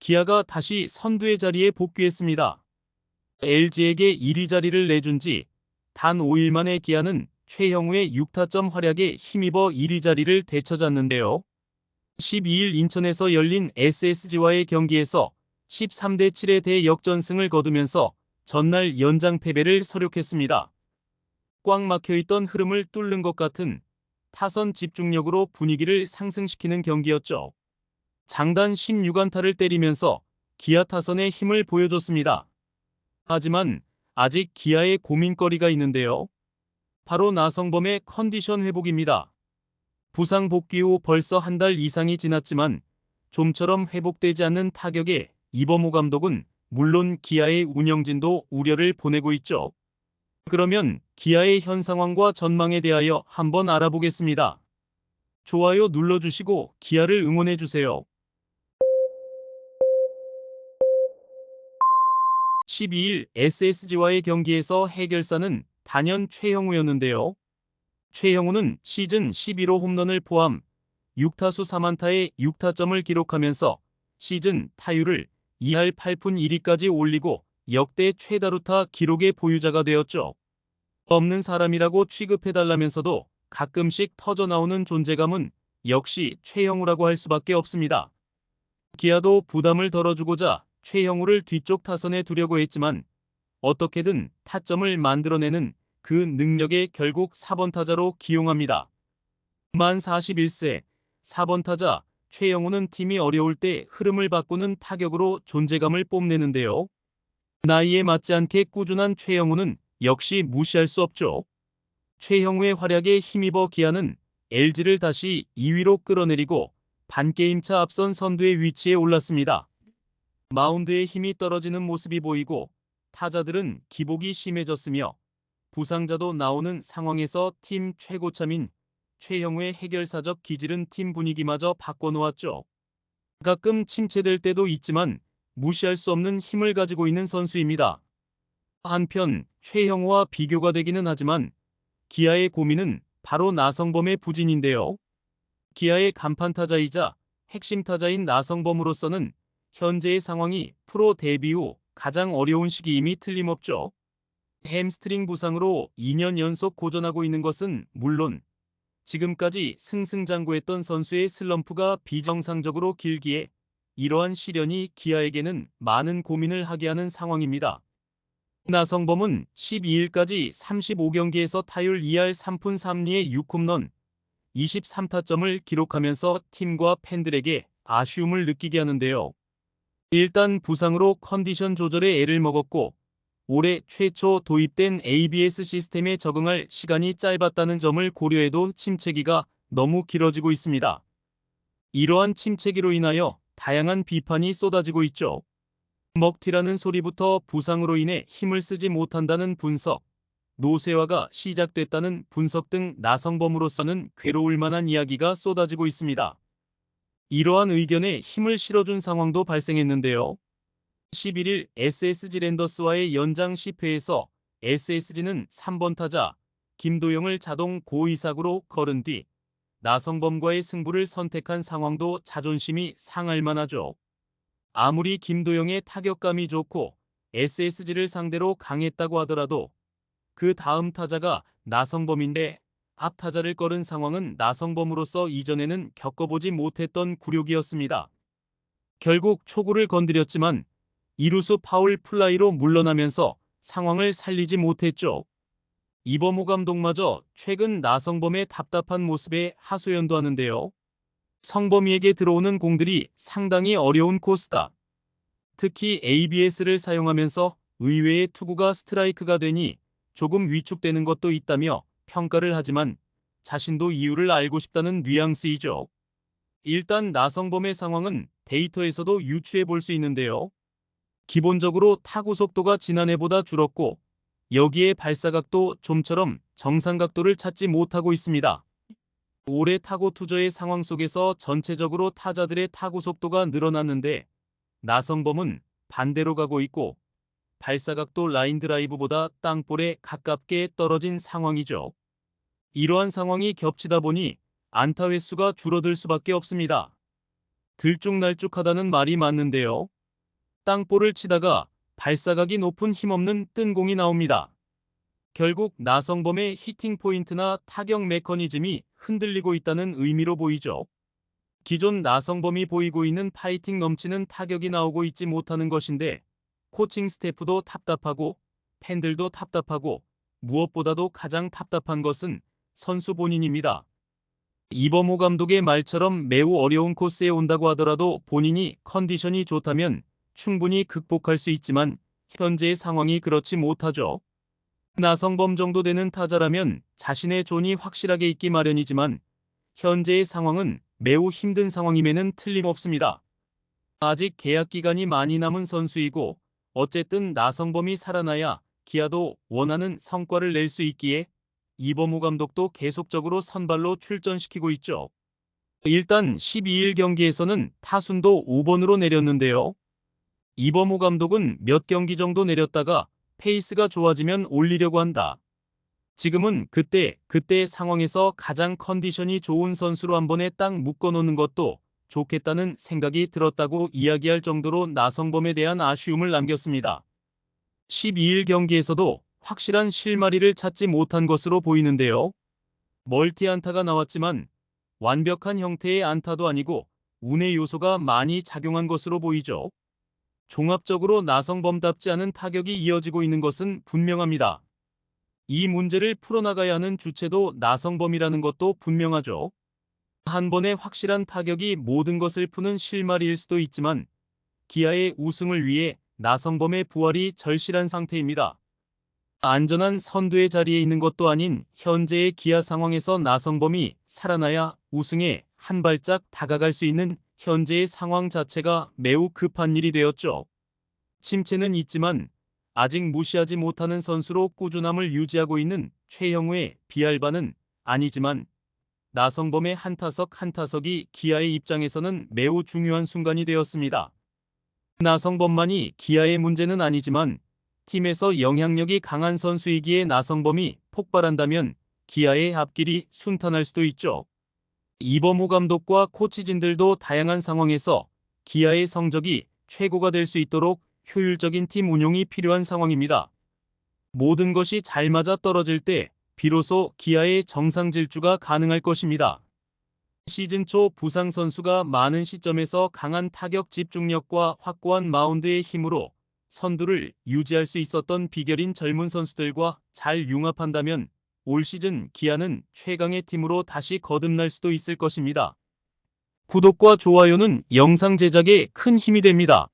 기아가 다시 선두의 자리에 복귀했습니다. LG에게 1위 자리를 내준 지 단 5일 만에 기아는 최형우의 6타점 활약에 힘입어 1위 자리를 되찾았는데요. 12일 인천에서 열린 SSG와의 경기에서 13대 7의 대역전승을 거두면서 전날 연장 패배를 서력했습니다. 꽉 막혀있던 흐름을 뚫는 것 같은 타선 집중력으로 분위기를 상승시키는 경기였죠. 장단 16안타를 때리면서 기아 타선의 힘을 보여줬습니다. 하지만 아직 기아의 고민거리가 있는데요. 바로 나성범의 컨디션 회복입니다. 부상 복귀 후 벌써 한 달 이상이 지났지만 좀처럼 회복되지 않는 타격에 이범호 감독은 물론 기아의 운영진도 우려를 보내고 있죠. 그러면 기아의 현 상황과 전망에 대하여 한번 알아보겠습니다. 좋아요 눌러주시고 기아를 응원해주세요. 12일 SSG와의 경기에서 해결사는 단연 최형우였는데요. 최형우는 시즌 11호 홈런을 포함 6타수 3안타에 6타점을 기록하면서 시즌 타율을 2할 8푼 1리까지 올리고 역대 최다루타 기록의 보유자가 되었죠. 없는 사람이라고 취급해달라면서도 가끔씩 터져나오는 존재감은 역시 최형우라고 할 수밖에 없습니다. 기아도 부담을 덜어주고자 최형우를 뒤쪽 타선에 두려고 했지만 어떻게든 타점을 만들어내는 그 능력에 결국 4번 타자로 기용합니다. 만 41세 4번 타자 최형우는 팀이 어려울 때 흐름을 바꾸는 타격으로 존재감을 뽐내는데요. 나이에 맞지 않게 꾸준한 최형우는 역시 무시할 수 없죠. 최형우의 활약에 힘입어 기아는 LG를 다시 2위로 끌어내리고 반게임차 앞선 선두의 위치에 올랐습니다. 마운드에 힘이 떨어지는 모습이 보이고 타자들은 기복이 심해졌으며 부상자도 나오는 상황에서 팀 최고참인 최형우의 해결사적 기질은 팀 분위기마저 바꿔놓았죠. 가끔 침체될 때도 있지만 무시할 수 없는 힘을 가지고 있는 선수입니다. 한편 최형우와 비교가 되기는 하지만 기아의 고민은 바로 나성범의 부진인데요. 기아의 간판 타자이자 핵심 타자인 나성범으로서는 현재의 상황이 프로 데뷔 후 가장 어려운 시기임이 틀림없죠. 햄스트링 부상으로 2년 연속 고전하고 있는 것은 물론 지금까지 승승장구했던 선수의 슬럼프가 비정상적으로 길기에 이러한 시련이 기아에게는 많은 고민을 하게 하는 상황입니다. 나성범은 12일까지 35경기에서 타율 2할 3푼 3리의 6홈런, 23타점을 기록하면서 팀과 팬들에게 아쉬움을 느끼게 하는데요. 일단 부상으로 컨디션 조절에 애를 먹었고 올해 최초 도입된 ABS 시스템에 적응할 시간이 짧았다는 점을 고려해도 침체기가 너무 길어지고 있습니다. 이러한 침체기로 인하여 다양한 비판이 쏟아지고 있죠. 먹튀라는 소리부터 부상으로 인해 힘을 쓰지 못한다는 분석, 노쇠화가 시작됐다는 분석 등 나성범으로서는 괴로울 만한 이야기가 쏟아지고 있습니다. 이러한 의견에 힘을 실어준 상황도 발생했는데요. 11일 SSG 랜더스와의 연장 10회에서 SSG는 3번 타자 김도영을 자동 고의사구로 거른 뒤 나성범과의 승부를 선택한 상황도 자존심이 상할 만하죠. 아무리 김도영의 타격감이 좋고 SSG를 상대로 강했다고 하더라도 그 다음 타자가 나성범인데 앞 타자를 거른 상황은 나성범으로서 이전에는 겪어보지 못했던 굴욕이었습니다. 결국 초구를 건드렸지만 이루수 파울 플라이로 물러나면서 상황을 살리지 못했죠. 이범호 감독마저 최근 나성범의 답답한 모습에 하소연도 하는데요. 성범이에게 들어오는 공들이 상당히 어려운 코스다. 특히 ABS를 사용하면서 의외의 투구가 스트라이크가 되니 조금 위축되는 것도 있다며 평가를 하지만 자신도 이유를 알고 싶다는 뉘앙스이죠. 일단 나성범의 상황은 데이터에서도 유추해 볼 수 있는데요. 기본적으로 타구 속도가 지난해보다 줄었고 여기에 발사각도 좀처럼 정상각도를 찾지 못하고 있습니다. 올해 타고 투저의 상황 속에서 전체적으로 타자들의 타구 속도가 늘어났는데 나성범은 반대로 가고 있고 발사각도 라인 드라이브보다 땅볼에 가깝게 떨어진 상황이죠. 이러한 상황이 겹치다 보니 안타 횟수가 줄어들 수밖에 없습니다. 들쭉날쭉하다는 말이 맞는데요. 땅볼을 치다가 발사각이 높은 힘없는 뜬 공이 나옵니다. 결국 나성범의 히팅 포인트나 타격 메커니즘이 흔들리고 있다는 의미로 보이죠. 기존 나성범이 보이고 있는 파이팅 넘치는 타격이 나오고 있지 못하는 것인데 코칭 스태프도 답답하고 팬들도 답답하고 무엇보다도 가장 답답한 것은 선수 본인입니다. 이범호 감독의 말처럼 매우 어려운 코스에 온다고 하더라도 본인이 컨디션이 좋다면 충분히 극복할 수 있지만 현재의 상황이 그렇지 못하죠. 나성범 정도 되는 타자라면 자신의 존이 확실하게 있기 마련이지만 현재의 상황은 매우 힘든 상황임에는 틀림없습니다. 아직 계약 기간이 많이 남은 선수이고 어쨌든 나성범이 살아나야 기아도 원하는 성과를 낼 수 있기에 이범호 감독도 계속적으로 선발로 출전시키고 있죠. 일단 12일 경기에서는 타순도 5번으로 내렸는데요. 이범호 감독은 몇 경기 정도 내렸다가 페이스가 좋아지면 올리려고 한다. 지금은 그때 상황에서 가장 컨디션이 좋은 선수로 한 번에 딱 묶어놓는 것도 좋겠다는 생각이 들었다고 이야기할 정도로 나성범에 대한 아쉬움을 남겼습니다. 12일 경기에서도 확실한 실마리를 찾지 못한 것으로 보이는데요. 멀티 안타가 나왔지만 완벽한 형태의 안타도 아니고 운의 요소가 많이 작용한 것으로 보이죠. 종합적으로 나성범답지 않은 타격이 이어지고 있는 것은 분명합니다. 이 문제를 풀어나가야 하는 주체도 나성범이라는 것도 분명하죠. 한 번의 확실한 타격이 모든 것을 푸는 실마리일 수도 있지만 기아의 우승을 위해 나성범의 부활이 절실한 상태입니다. 안전한 선두의 자리에 있는 것도 아닌 현재의 기아 상황에서 나성범이 살아나야 우승에 한 발짝 다가갈 수 있는 현재의 상황 자체가 매우 급한 일이 되었죠. 침체는 있지만 아직 무시하지 못하는 선수로 꾸준함을 유지하고 있는 최형우의 비할 바는 아니지만 나성범의 한 타석 한 타석이 기아의 입장에서는 매우 중요한 순간이 되었습니다. 나성범만이 기아의 문제는 아니지만 팀에서 영향력이 강한 선수이기에 나성범이 폭발한다면 기아의 앞길이 순탄할 수도 있죠. 이범호 감독과 코치진들도 다양한 상황에서 기아의 성적이 최고가 될 수 있도록 효율적인 팀 운용이 필요한 상황입니다. 모든 것이 잘 맞아 떨어질 때 비로소 기아의 정상 질주가 가능할 것입니다. 시즌 초 부상 선수가 많은 시점에서 강한 타격 집중력과 확고한 마운드의 힘으로 선두를 유지할 수 있었던 비결인 젊은 선수들과 잘 융합한다면 올 시즌 기아는 최강의 팀으로 다시 거듭날 수도 있을 것입니다. 구독과 좋아요는 영상 제작에 큰 힘이 됩니다.